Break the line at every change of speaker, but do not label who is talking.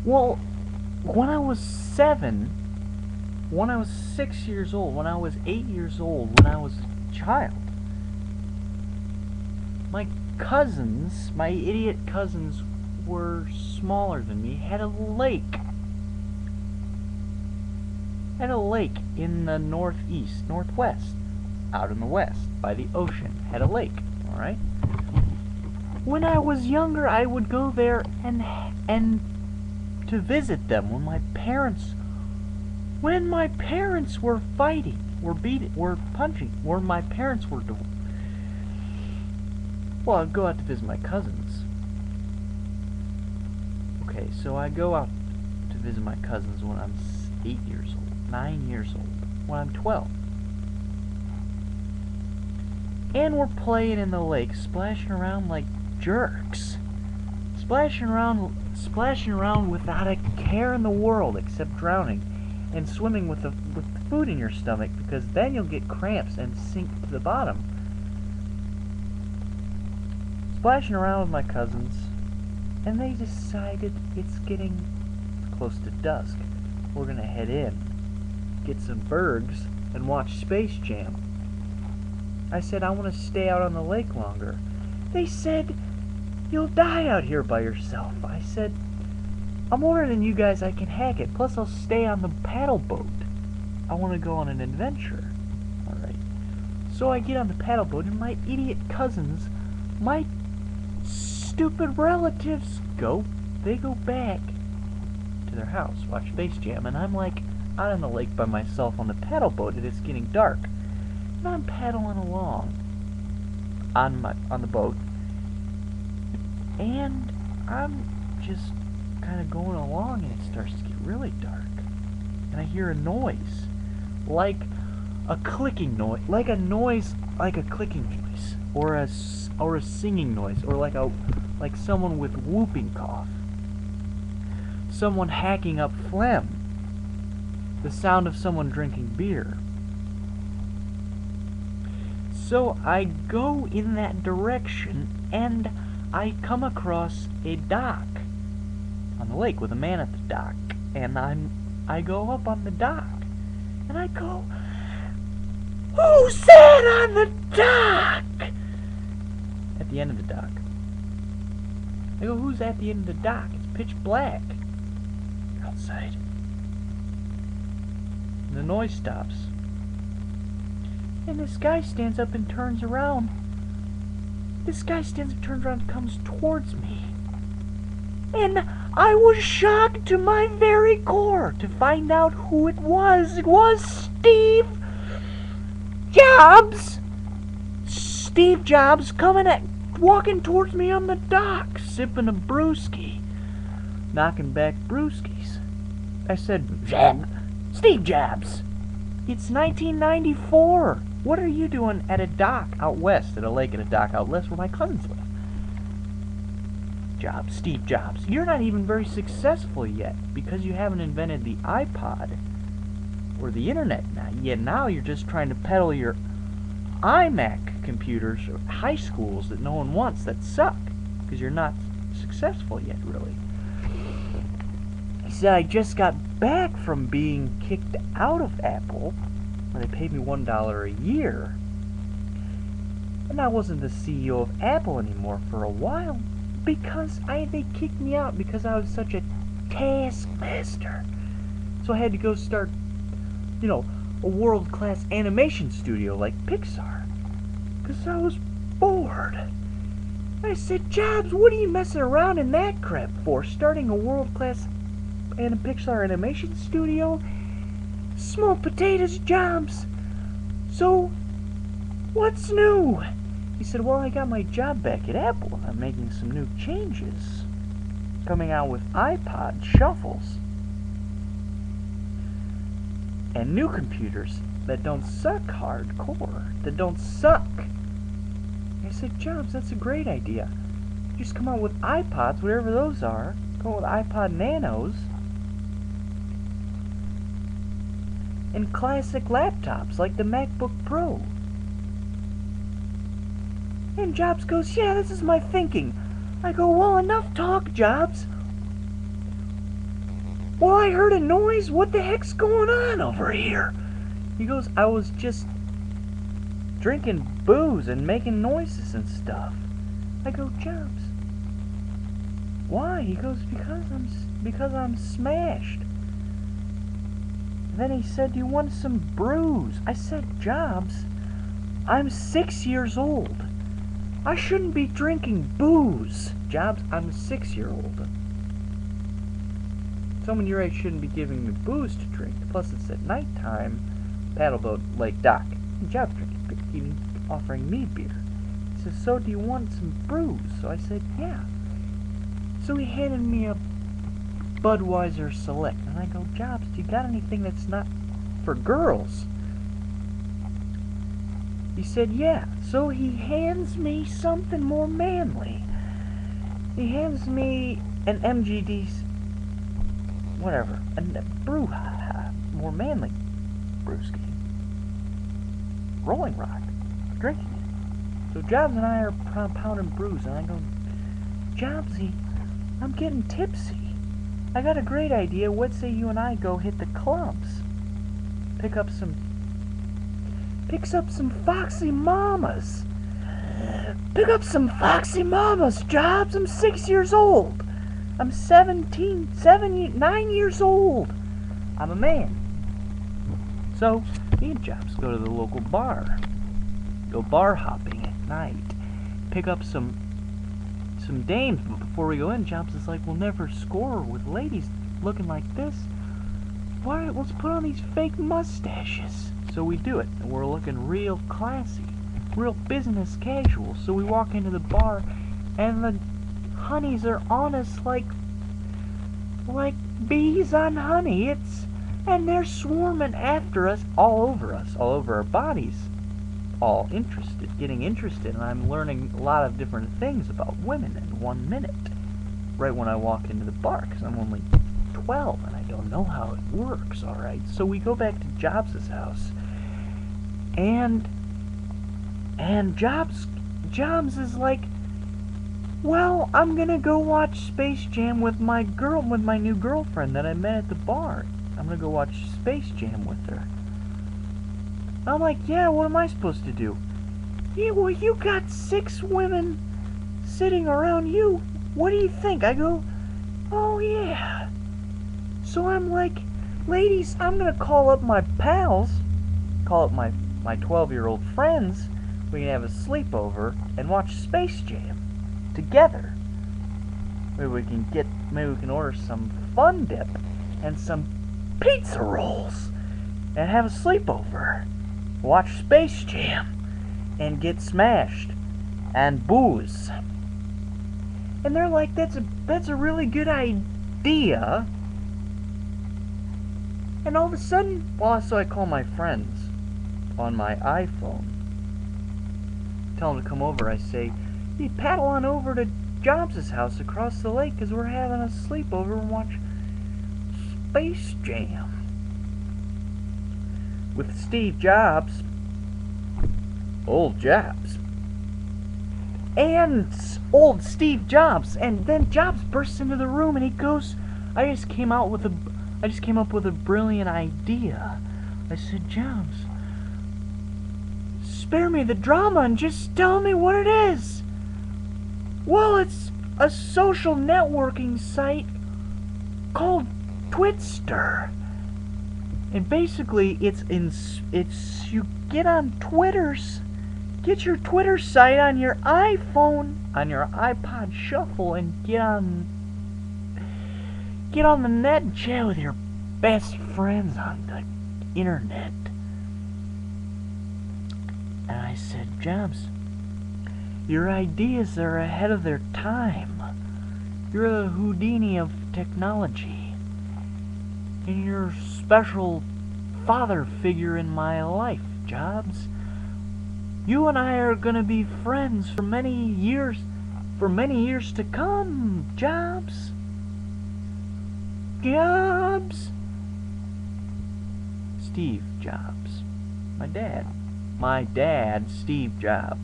Well, when I was 7, when I was 6 years old, when I was 8 years old, when I was a child, my cousins, my idiot cousins, were smaller than me, had a lake. Had a lake in the northwest, out in the west, by the ocean. Had a lake, alright? When I was younger, I would go there and to visit them when my parents were fighting, were punching, when my parents were well, I'd go out to visit my cousins. Okay, so I go out to visit my cousins when I'm 8 years old, 9 years old, when I'm 12. And we're playing in the lake, splashing around like jerks. Splashing around without a care in the world except drowning, and swimming with the food in your stomach, because then you'll get cramps and sink to the bottom. Splashing around with my cousins, and they decided it's getting close to dusk. We're gonna head in, get some bergs, and watch Space Jam. I said I want to stay out on the lake longer. They said, "You'll die out here by yourself." I said, "I'm older than you guys, I can hack it. Plus I'll stay on the paddle boat. I want to go on an adventure." Alright. So I get on the paddle boat, and my idiot cousins, my stupid relatives, they go back to their house, watch Space Jam, and I'm like out on the lake by myself on the paddle boat, and it's getting dark. And I'm paddling along on the boat, and I'm just kind of going along, and it starts to get really dark, and I hear a noise, like a clicking noise, like a clicking noise, or a singing noise, or like someone with whooping cough, someone hacking up phlegm, the sound of someone drinking beer. So I go in that direction, and I come across a dock on the lake with a man at the dock, and I go up on the dock, and I go, "Who's that on the dock?" At the end of the dock. I go, "Who's at the end of the dock? It's pitch black outside." And the noise stops. And this guy stands up and turns around. And comes towards me. And I was shocked to my very core to find out who it was. It was Steve Jobs! Steve Jobs walking towards me on the dock, sipping a brewski, knocking back brewskis. I said, "Steve Jobs, it's 1994. What are you doing at a dock out west, at a lake at a dock out west where my cousins live?" Steve Jobs, you're not even very successful yet because you haven't invented the iPod or the internet now you're just trying to peddle your iMac computers or high schools that no one wants, that suck, because you're not successful yet, really. He said, "I just got back from being kicked out of Apple, where they paid me $1 a year. And I wasn't the CEO of Apple anymore for a while, because they kicked me out because I was such a taskmaster. So I had to go start, a world-class animation studio like Pixar, because I was bored." I said, "Jobs, what are you messing around in that crap for? Starting a world-class Pixar animation studio? Small potatoes, Jobs. So, what's new?" He said, "Well, I got my job back at Apple, and I'm making some new changes, coming out with iPod shuffles and new computers that don't suck hardcore, that don't suck." I said, "Jobs, that's a great idea. Just come out with iPods, whatever those are. Come out with iPod Nanos and classic laptops like the MacBook Pro." And Jobs goes, "Yeah, this is my thinking." I go, "Well, enough talk, Jobs. Well, I heard a noise. What the heck's going on over here? He goes, I was just drinking booze and making noises and stuff. I go, Jobs, why? He goes, because I'm smashed. Then he said, you want some brews? I said, Jobs, I'm 6 years old. I shouldn't be drinking booze. Jobs, I'm a 6-year-old. Someone your age shouldn't be giving me booze to drink. Plus, it's at nighttime. Paddleboat, Lake Dock. Jobs drinking, offering me beer. He says, so do you want some brews? So I said, yeah. So he handed me a Budweiser Select. And I go, Jobs, do you got anything that's not for girls? He said, yeah. So he hands me something more manly. He hands me an MGD, whatever, a brew, more manly brewski. Rolling Rock. Drinking it. So Jobs and I are pounding brews, and I go, Jobsy, I'm getting tipsy. I got a great idea. What say you and I go hit the clubs? Pick up some Foxy Mamas. Pick up some Foxy Mamas, Jobs. I'm 6 years old. I'm 9 years old. I'm a man. So, me and Jobs go to the local bar. Go bar hopping at night. Pick up some dames, but before we go in, Jobs is like, we'll never score with ladies looking like this. Why, let's put on these fake mustaches. So we do it, and we're looking real classy, real business casual. So we walk into the bar, and the honeys are on us like bees on honey. And they're swarming after us, all over our bodies. All interested, getting interested, and I'm learning a lot of different things about women in 1 minute. Right when I walk into the bar, because I'm only 12 and I don't know how it works, alright? So we go back to Jobs' house, and Jobs is like, well, I'm gonna go watch Space Jam with my new girlfriend that I met at the bar. I'm gonna go watch Space Jam with her. I'm like, yeah, what am I supposed to do? Yeah, well, you got 6 women sitting around you. What do you think? I go, oh, yeah. So I'm like, ladies, I'm gonna call up my pals, call up my 12-year-old friends. We can have a sleepover and watch Space Jam together. Maybe we can order some Fun Dip and some pizza rolls and have a sleepover. Watch Space Jam and get smashed and booze. And they're like, that's a really good idea. And all of a sudden, well, so I call my friends on my iPhone. Tell them to come over. I say, hey, paddle on over to Jobs' house across the lake because we're having a sleepover and watch Space Jam with Steve Jobs, old Jobs, and old Steve Jobs. And then Jobs bursts into the room and he goes, I just came up with a brilliant idea. I said, Jobs, spare me the drama and just tell me what it is. Well, it's a social networking site called Twitster. And basically, it's you get on get your Twitter site on your iPhone, on your iPod Shuffle, and get on the net and chat with your best friends on the internet. And I said, Jobs, your ideas are ahead of their time. You're the Houdini of technology. And you're a special father figure in my life, Jobs. You and I are gonna be friends for many years to come, Jobs. Jobs. Steve Jobs. My dad, Steve Jobs.